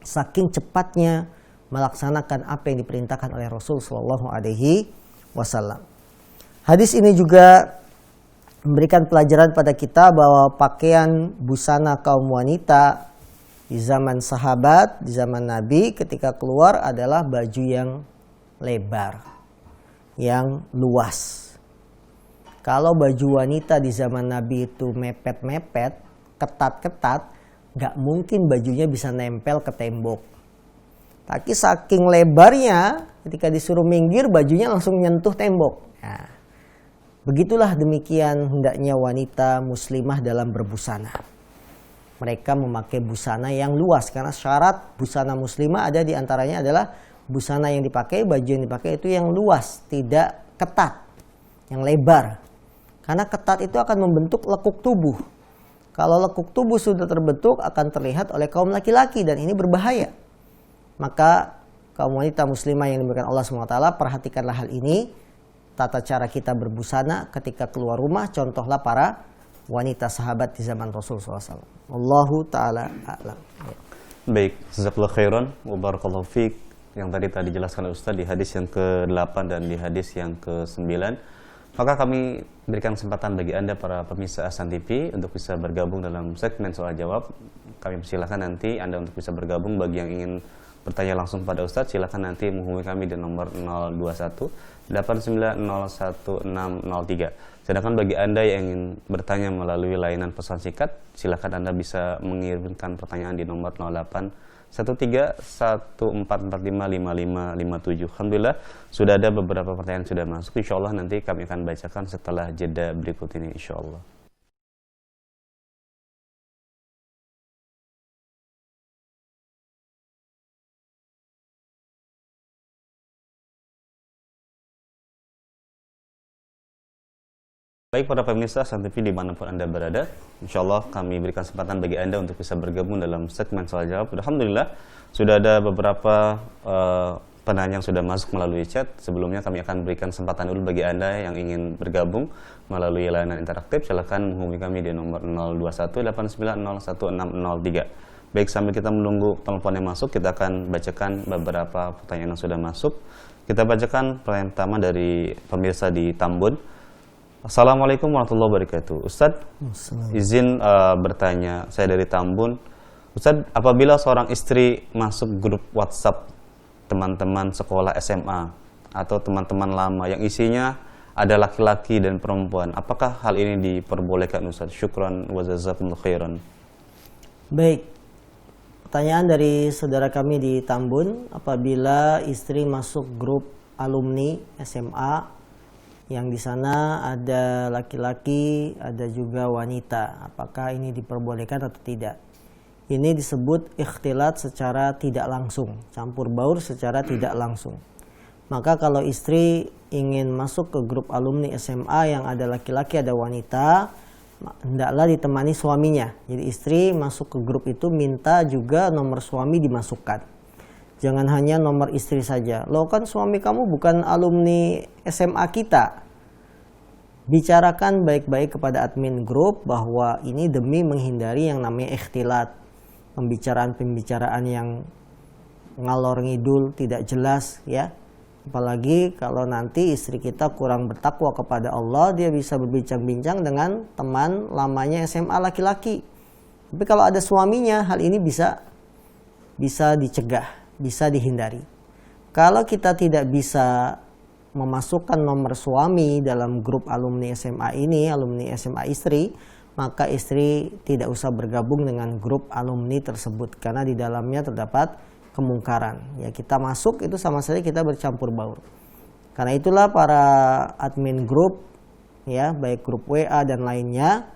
Saking cepatnya melaksanakan apa yang diperintahkan oleh Rasul Shallallahu Alaihi Wasallam. Hadis ini juga memberikan pelajaran pada kita bahwa pakaian busana kaum wanita di zaman sahabat, di zaman Nabi ketika keluar adalah baju yang lebar, yang luas. Kalau baju wanita di zaman Nabi itu mepet-mepet, ketat-ketat, nggak mungkin bajunya bisa nempel ke tembok. Tapi saking lebarnya, ketika disuruh minggir, bajunya langsung nyentuh tembok. Nah, begitulah demikian hendaknya wanita muslimah dalam berbusana. Mereka memakai busana yang luas, karena syarat busana muslimah ada di antaranya adalah busana yang dipakai, baju yang dipakai itu yang luas, tidak ketat, yang lebar. Karena ketat itu akan membentuk lekuk tubuh. Kalau lekuk tubuh sudah terbentuk akan terlihat oleh kaum laki-laki dan ini berbahaya. Maka kaum wanita muslimah yang dimuliakan Allah SWT, perhatikanlah hal ini. Tata cara kita berbusana ketika keluar rumah, contohlah para wanita sahabat di zaman Rasul SAW. Allahu ta'ala a'lam. Baik, jazakallahu khairan wa barakallahu fiik. Yang tadi dijelaskan oleh Ustaz di hadis yang ke-8 dan di hadis yang ke-9. Maka kami berikan kesempatan bagi Anda para pemirsa Ahsan TV untuk bisa bergabung dalam segmen soal jawab. Kami persilakan nanti Anda untuk bisa bergabung. Bagi yang ingin bertanya langsung pada Ustadz, silakan nanti menghubungi kami di nomor 021 89011603. Sedangkan bagi Anda yang ingin bertanya melalui layanan pesan singkat, silakan Anda bisa mengirimkan pertanyaan di nomor 08 1314455557. Alhamdulillah sudah ada beberapa pertanyaan sudah masuk. Insyaallah nanti kami akan bacakan setelah jeda berikut ini insyaallah. Baik para pemirsa Ahsan TV dimanapun Anda berada, insya Allah kami berikan kesempatan bagi Anda untuk bisa bergabung dalam segmen soal jawab. Alhamdulillah sudah ada beberapa penanya yang sudah masuk melalui chat. Sebelumnya kami akan berikan kesempatan dulu bagi Anda yang ingin bergabung melalui layanan interaktif. Silakan menghubungi kami di nomor 02189011603. Baik, sambil kita menunggu telepon yang masuk, kita akan bacakan beberapa pertanyaan yang sudah masuk. Kita bacakan pertanyaan pertama dari pemirsa di Tambun. Assalamualaikum warahmatullahi wabarakatuh. Ustadz, izin bertanya, saya dari Tambun. Ustadz, apabila seorang istri masuk grup WhatsApp teman-teman sekolah SMA atau teman-teman lama yang isinya ada laki-laki dan perempuan, apakah hal ini diperbolehkan Ustadz? Syukran wa jazakumullahu khairan. Baik, pertanyaan dari saudara kami di Tambun, apabila istri masuk grup alumni SMA yang di sana ada laki-laki, ada juga wanita, apakah ini diperbolehkan atau tidak? Ini disebut ikhtilat secara tidak langsung, campur baur secara tidak langsung. Maka kalau istri ingin masuk ke grup alumni SMA yang ada laki-laki, ada wanita, hendaklah ditemani suaminya. Jadi istri masuk ke grup itu minta juga nomor suami dimasukkan. Jangan hanya nomor istri saja. Loh kan suami kamu bukan alumni SMA kita. Bicarakan baik-baik kepada admin grup bahwa ini demi menghindari yang namanya ikhtilat. Pembicaraan-pembicaraan yang ngalor ngidul, tidak jelas ya. Apalagi kalau nanti istri kita kurang bertakwa kepada Allah, dia bisa berbincang-bincang dengan teman lamanya SMA laki-laki. Tapi kalau ada suaminya, hal ini bisa dicegah, bisa dihindari. Kalau kita tidak bisa memasukkan nomor suami dalam grup alumni SMA ini, alumni SMA istri, maka istri tidak usah bergabung dengan grup alumni tersebut karena di dalamnya terdapat kemungkaran. Ya, kita masuk itu sama saja kita bercampur baur. Karena itulah para admin grup ya, baik grup WA dan lainnya,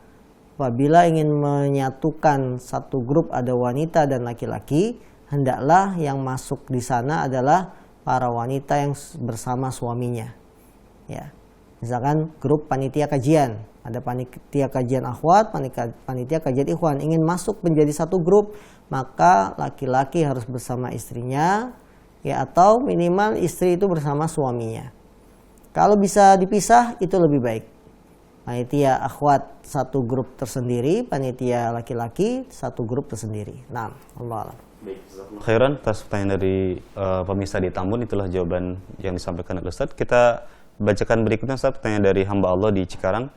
apabila ingin menyatukan satu grup ada wanita dan laki-laki, hendaklah yang masuk di sana adalah para wanita yang bersama suaminya. Ya. Misalkan grup panitia kajian, ada panitia kajian akhwat, panitia kajian ikhwan, ingin masuk menjadi satu grup, maka laki-laki harus bersama istrinya, ya, atau minimal istri itu bersama suaminya. Kalau bisa dipisah itu lebih baik. Panitia akhwat satu grup tersendiri, panitia laki-laki satu grup tersendiri. Nah, Allah alam. Khairan atas pertanyaan dari pemirsa di Tambun, itulah jawaban yang disampaikan oleh Ustadz. Kita bacakan berikutnya Ustadz, pertanyaan dari hamba Allah di Cikarang.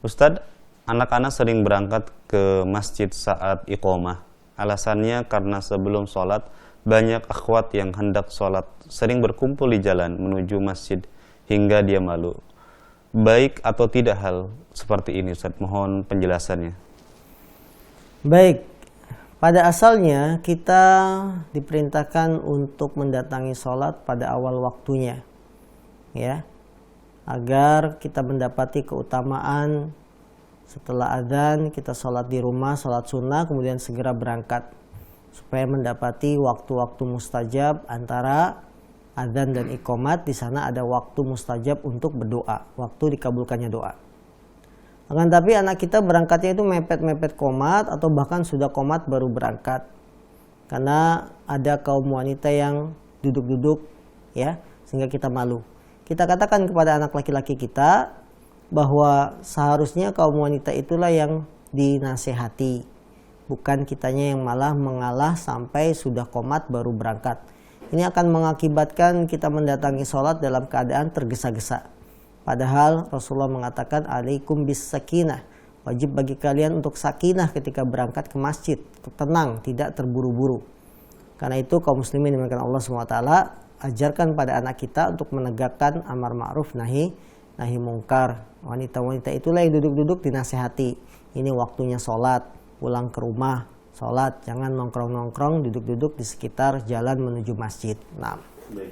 Ustadz, anak-anak sering berangkat ke masjid saat iqomah. Alasannya karena sebelum sholat banyak akhwat yang hendak sholat sering berkumpul di jalan menuju masjid hingga dia malu. Baik atau tidak hal seperti ini Ustadz? Mohon penjelasannya. Baik, pada asalnya kita diperintahkan untuk mendatangi sholat pada awal waktunya, ya, agar kita mendapati keutamaan. Setelah adzan kita sholat di rumah, sholat sunnah, kemudian segera berangkat supaya mendapati waktu-waktu mustajab. Antara adzan dan iqomat, di sana ada waktu mustajab untuk berdoa, waktu dikabulkannya doa. Akan tapi anak kita berangkatnya itu mepet-mepet qomat atau bahkan sudah qomat baru berangkat, karena ada kaum wanita yang duduk-duduk ya, sehingga kita malu. Kita katakan kepada anak laki-laki kita bahwa seharusnya kaum wanita itulah yang dinasehati, bukan kitanya yang malah mengalah sampai sudah qomat baru berangkat. Ini akan mengakibatkan kita mendatangi sholat dalam keadaan tergesa-gesa. Padahal Rasulullah mengatakan alaikum bis sakinah, wajib bagi kalian untuk sakinah ketika berangkat ke masjid, untuk tenang, tidak terburu-buru. Karena itu kaum muslimin dimuliakan Allah SWT, ajarkan pada anak kita untuk menegakkan amar ma'ruf nahi mungkar. Wanita-wanita itulah yang duduk-duduk dinasehati. Ini waktunya sholat, pulang ke rumah sholat, jangan nongkrong-nongkrong, duduk-duduk di sekitar jalan menuju masjid. Nah,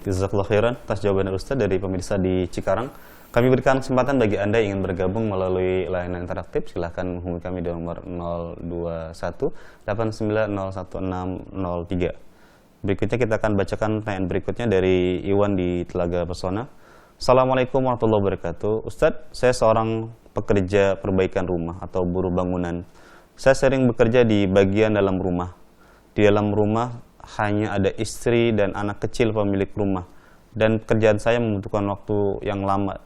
Jazakallahu khairan atas jawaban Ustaz dari pemirsa di Cikarang. Kami berikan kesempatan bagi Anda yang ingin bergabung melalui layanan interaktif, silahkan menghubungi kami di nomor 021 89011603. Berikutnya kita akan bacakan pertanyaan berikutnya dari Iwan di Telaga Pesona. Assalamualaikum warahmatullahi wabarakatuh. Ustadz, saya seorang pekerja perbaikan rumah atau buruh bangunan. Saya sering bekerja di bagian dalam rumah. Di dalam rumah hanya ada istri dan anak kecil pemilik rumah. Dan pekerjaan saya membutuhkan waktu yang lama.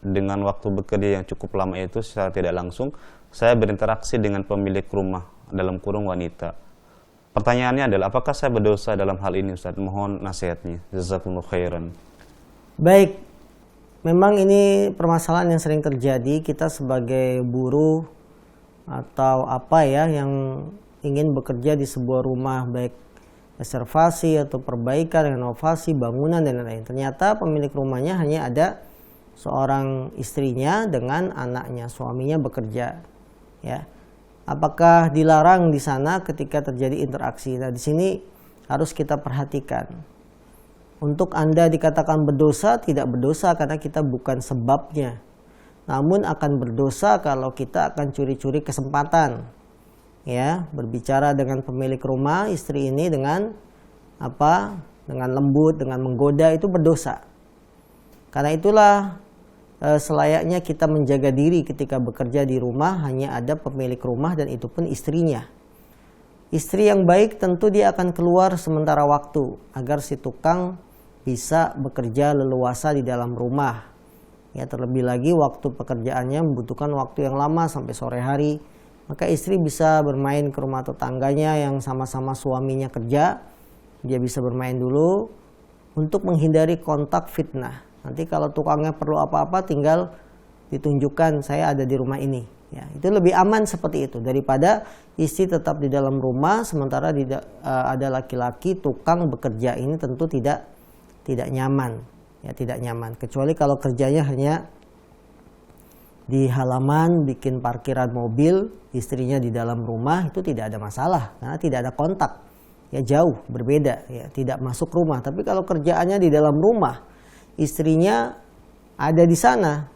Dengan waktu bekerja yang cukup lama itu, secara tidak langsung, saya berinteraksi dengan pemilik rumah, dalam kurung wanita. Pertanyaannya adalah, apakah saya berdosa dalam hal ini Ustadz? Mohon nasihatnya. Jazakumullahu khairan. baik, memang ini permasalahan yang sering terjadi. Kita sebagai buruh atau apa ya yang ingin bekerja di sebuah rumah, baik reservasi atau perbaikan, renovasi, bangunan dan lain-lain. Ternyata pemilik rumahnya hanya ada seorang istrinya dengan anaknya, suaminya bekerja. Ya, apakah dilarang di sana ketika terjadi interaksi? Nah, di sini harus kita perhatikan. Untuk Anda dikatakan berdosa, tidak berdosa karena kita bukan sebabnya. Namun akan berdosa kalau kita akan curi-curi kesempatan. Ya, berbicara dengan pemilik rumah, istri ini dengan apa? Dengan lembut, dengan menggoda, itu berdosa. Karena itulah selayaknya kita menjaga diri ketika bekerja di rumah hanya ada pemilik rumah dan itu pun istrinya. Istri yang baik tentu dia akan keluar sementara waktu agar si tukang bisa bekerja leluasa di dalam rumah. Ya, terlebih lagi waktu pekerjaannya membutuhkan waktu yang lama sampai sore hari. Maka istri bisa bermain ke rumah tetangganya yang sama-sama suaminya kerja. Dia bisa bermain dulu untuk menghindari kontak fitnah. Nanti kalau tukangnya perlu apa-apa tinggal ditunjukkan saya ada di rumah ini. Ya, itu lebih aman seperti itu daripada istri tetap di dalam rumah sementara ada laki-laki tukang bekerja. Ini tentu tidak nyaman. Ya, tidak nyaman. Kecuali kalau kerjanya hanya di halaman bikin parkiran mobil, istrinya di dalam rumah, itu tidak ada masalah karena tidak ada kontak. Ya, jauh berbeda, ya, tidak masuk rumah. Tapi kalau kerjaannya di dalam rumah, istrinya ada di sana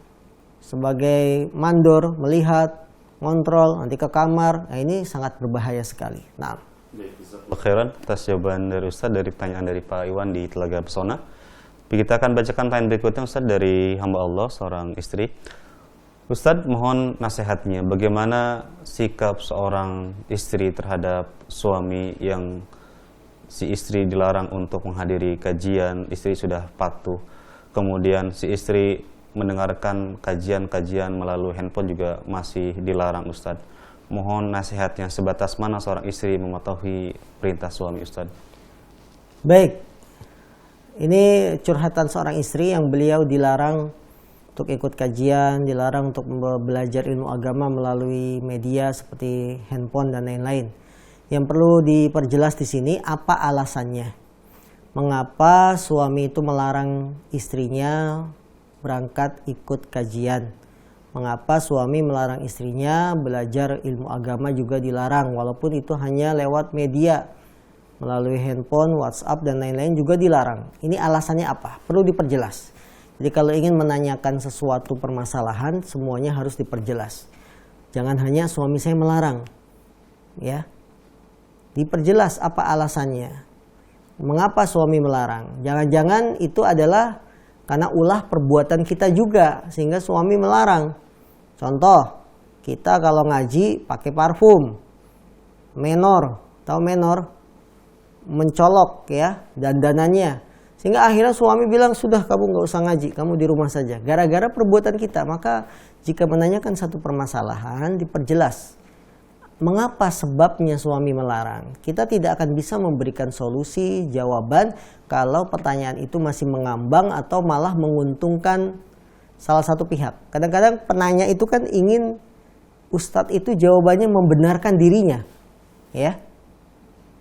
sebagai mandor, melihat, ngontrol, nanti ke kamar. Nah, ini sangat berbahaya sekali. Nah, khairan atas jawaban dari Ustaz dari pertanyaan dari Pak Iwan di Telaga Pesona. Kita akan bacakan pertanyaan berikutnya Ustaz dari hamba Allah, seorang istri. Ustadz, mohon nasihatnya bagaimana sikap seorang istri terhadap suami yang si istri dilarang untuk menghadiri kajian, istri sudah patuh. Kemudian si istri mendengarkan kajian-kajian melalui handphone juga masih dilarang Ustadz. Mohon nasihatnya sebatas mana seorang istri mematuhi perintah suami Ustadz. Baik, ini curhatan seorang istri yang beliau dilarang untuk ikut kajian, dilarang untuk belajar ilmu agama melalui media seperti handphone dan lain-lain. Yang perlu diperjelas di sini apa alasannya. Mengapa suami itu melarang istrinya berangkat ikut kajian? Mengapa suami melarang istrinya belajar ilmu agama juga dilarang walaupun itu hanya lewat media melalui handphone, WhatsApp dan lain-lain juga dilarang. Ini alasannya apa? Perlu diperjelas. Jadi kalau ingin menanyakan sesuatu permasalahan, semuanya harus diperjelas. Jangan hanya suami saya melarang. Ya. Diperjelas apa alasannya. Mengapa suami melarang? Jangan-jangan itu adalah karena ulah perbuatan kita juga sehingga suami melarang. Contoh, kita kalau ngaji pakai parfum. Menor, tahu menor? Mencolok ya, dandanannya. Sehingga akhirnya suami bilang, sudah kamu nggak usah ngaji, kamu di rumah saja. Gara-gara perbuatan kita. Maka jika menanyakan satu permasalahan, diperjelas. Mengapa sebabnya suami melarang? Kita tidak akan bisa memberikan solusi, jawaban, kalau pertanyaan itu masih mengambang atau malah menguntungkan salah satu pihak. Kadang-kadang penanya itu kan ingin Ustadz itu jawabannya membenarkan dirinya. Ya,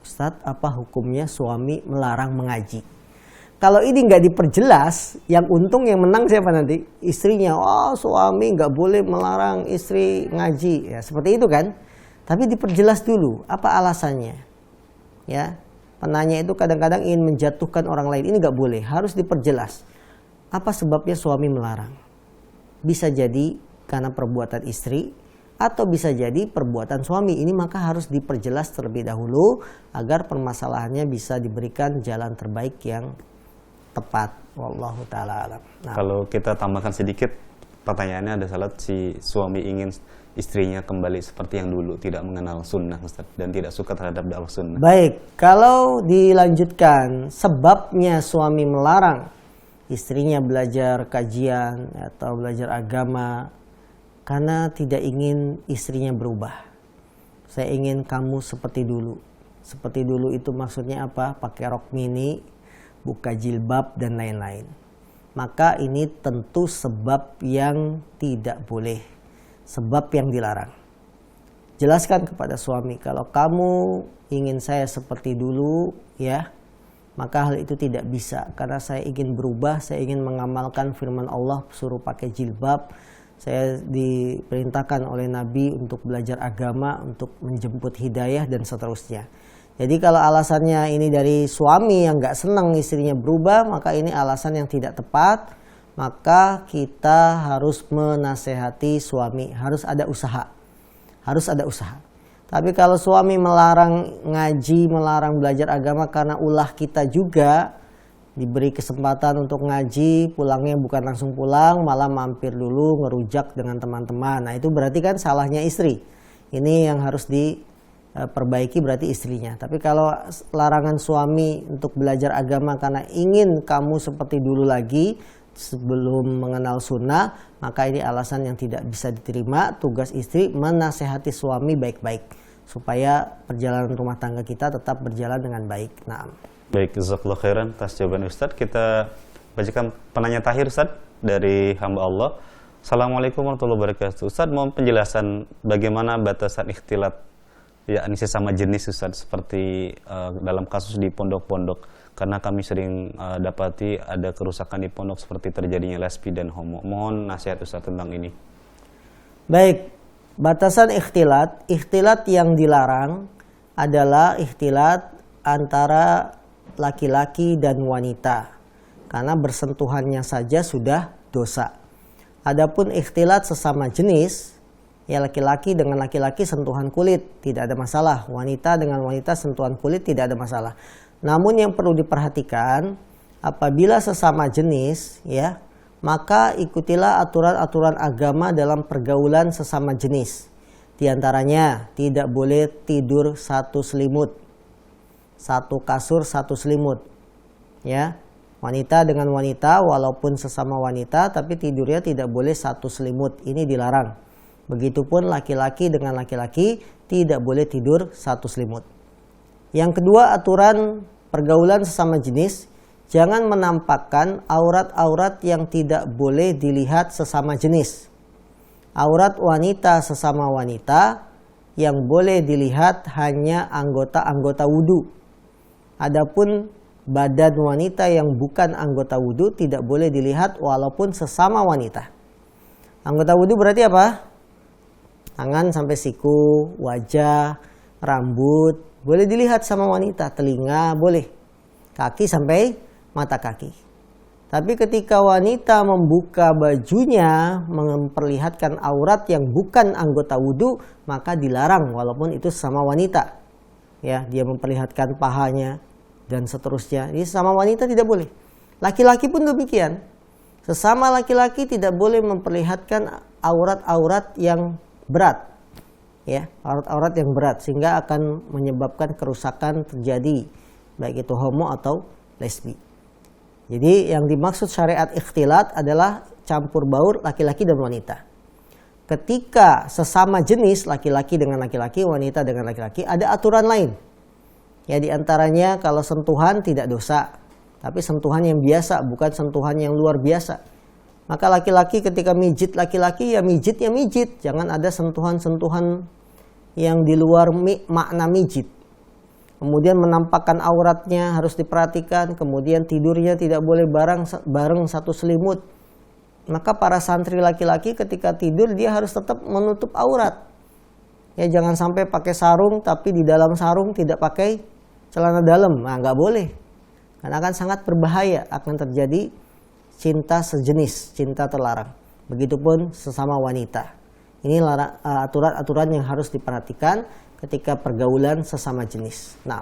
Ustadz, apa hukumnya suami melarang mengaji? Kalau ini nggak diperjelas, yang untung yang menang siapa nanti? Istrinya. Oh, suami nggak boleh melarang istri ngaji. Ya, seperti itu kan. Tapi diperjelas dulu, apa alasannya? Ya, penanya itu kadang-kadang ingin menjatuhkan orang lain. Ini nggak boleh, harus diperjelas. Apa sebabnya suami melarang? Bisa jadi karena perbuatan istri, atau bisa jadi perbuatan suami. Ini maka harus diperjelas terlebih dahulu, agar permasalahannya bisa diberikan jalan terbaik yang tepat. Wallahu ta'ala alam. Nah, kalau kita tambahkan sedikit, pertanyaannya ada salat si suami ingin istrinya kembali seperti yang dulu, tidak mengenal sunnah Ustaz, dan tidak suka terhadap dakwah sunnah. Baik, kalau dilanjutkan sebabnya suami melarang istrinya belajar kajian atau belajar agama karena tidak ingin istrinya berubah. Saya ingin kamu seperti dulu. Seperti dulu itu maksudnya apa? Pakai rok mini, buka jilbab dan lain-lain. Maka ini tentu sebab yang tidak boleh, sebab yang dilarang. Jelaskan kepada suami, kalau kamu ingin saya seperti dulu, ya, maka hal itu tidak bisa. Karena saya ingin berubah, saya ingin mengamalkan firman Allah, suruh pakai jilbab. Saya diperintahkan oleh Nabi untuk belajar agama, untuk menjemput hidayah dan seterusnya. Jadi kalau alasannya ini dari suami yang gak senang istrinya berubah, maka ini alasan yang tidak tepat. Maka kita harus menasehati suami, harus ada usaha. Harus ada usaha. Tapi kalau suami melarang ngaji, melarang belajar agama karena ulah kita juga, diberi kesempatan untuk ngaji, pulangnya bukan langsung pulang, malah mampir dulu ngerujak dengan teman-teman. Nah itu berarti kan salahnya istri. Ini yang harus diperbaiki berarti istrinya. Tapi kalau larangan suami untuk belajar agama karena ingin kamu seperti dulu lagi sebelum mengenal sunnah, maka ini alasan yang tidak bisa diterima. Tugas istri menasehati suami baik-baik supaya perjalanan rumah tangga kita tetap berjalan dengan baik. Nah, baik, jazakallahu khairan atas jawaban Ustadz. Kita bacakan penanya terakhir Ustadz dari hamba Allah. Assalamualaikum warahmatullahi wabarakatuh. Ustadz, mau penjelasan bagaimana batasan ikhtilat yakni sesama jenis Ustadz, seperti dalam kasus di pondok-pondok, karena kami sering dapati ada kerusakan di pondok seperti terjadinya lesbi dan homo. Mohon nasihat Ustadz tentang ini. Baik, batasan ikhtilat. Ikhtilat yang dilarang adalah ikhtilat antara laki-laki dan wanita, karena bersentuhannya saja sudah dosa. Adapun ikhtilat sesama jenis, ya laki-laki dengan laki-laki sentuhan kulit tidak ada masalah, wanita dengan wanita sentuhan kulit tidak ada masalah. Namun yang perlu diperhatikan, apabila sesama jenis, ya, maka ikutilah aturan-aturan agama dalam pergaulan sesama jenis. Di antaranya, tidak boleh tidur satu selimut, satu kasur satu selimut, ya. Wanita dengan wanita walaupun sesama wanita, tapi tidurnya tidak boleh satu selimut. Ini dilarang. Begitupun laki-laki dengan laki-laki tidak boleh tidur satu selimut. Yang kedua, aturan pergaulan sesama jenis, jangan menampakkan aurat-aurat yang tidak boleh dilihat sesama jenis. Aurat wanita sesama wanita yang boleh dilihat hanya anggota-anggota wudhu. Adapun badan wanita yang bukan anggota wudhu tidak boleh dilihat walaupun sesama wanita. Anggota wudhu berarti apa? Tangan sampai siku, wajah, rambut, boleh dilihat sama wanita, telinga boleh, kaki sampai mata kaki. Tapi ketika wanita membuka bajunya memperlihatkan aurat yang bukan anggota wudhu, maka dilarang walaupun itu sama wanita. Ya, dia memperlihatkan pahanya dan seterusnya. Ini sama wanita tidak boleh. Laki-laki pun demikian. Sesama laki-laki tidak boleh memperlihatkan aurat-aurat yang berat. Ya, aurat-aurat yang berat sehingga akan menyebabkan kerusakan terjadi baik itu homo atau lesbi. Jadi yang dimaksud syariat ikhtilat adalah campur baur laki-laki dan wanita. Ketika sesama jenis laki-laki dengan laki-laki, wanita dengan laki-laki, ada aturan lain. Ya, di antaranya kalau sentuhan tidak dosa, tapi sentuhan yang biasa, bukan sentuhan yang luar biasa. Maka laki-laki ketika mijit laki-laki ya mijit, jangan ada sentuhan-sentuhan yang di luar makna mijit. Kemudian menampakkan auratnya harus diperhatikan, kemudian tidurnya tidak boleh bareng satu selimut. Maka para santri laki-laki ketika tidur dia harus tetap menutup aurat. Ya, jangan sampai pakai sarung tapi di dalam sarung tidak pakai celana dalam. Nah, nggak boleh. Karena akan sangat berbahaya, akan terjadi cinta sejenis, cinta terlarang. Begitupun sesama wanita. Ini aturan-aturan yang harus diperhatikan ketika pergaulan sesama jenis. Nah,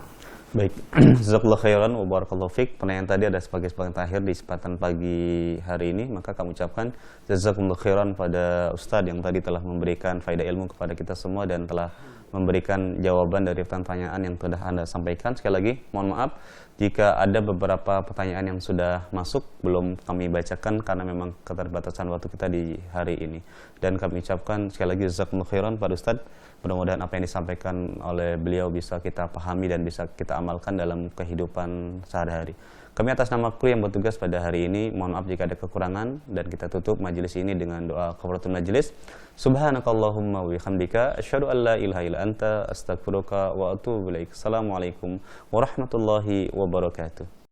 baik, jazakallahu khairan wa barakallahu fiik. Pertanyaan tadi ada sebagai terakhir di kesempatan pagi hari ini, maka kami ucapkan jazakumullahu khairan pada Ustadz yang tadi telah memberikan faedah ilmu kepada kita semua dan telah memberikan jawaban dari pertanyaan yang sudah Anda sampaikan. Sekali lagi, mohon maaf jika ada beberapa pertanyaan yang sudah masuk belum kami bacakan karena memang keterbatasan waktu kita di hari ini. Dan kami ucapkan sekali lagi jazakumullahu khairan pada Ustadz. Mudah-mudahan apa yang disampaikan oleh beliau bisa kita pahami dan bisa kita amalkan dalam kehidupan sehari-hari. Kami atas nama kru yang bertugas pada hari ini, mohon maaf jika ada kekurangan, dan kita tutup majelis ini dengan doa kafaratul majelis. Subhanakallahumma wa bihamdika asyhadu an la ilaha illa anta astaghfiruka wa atubu ilaik. Assalamualaikum warahmatullahi wabarakatuh.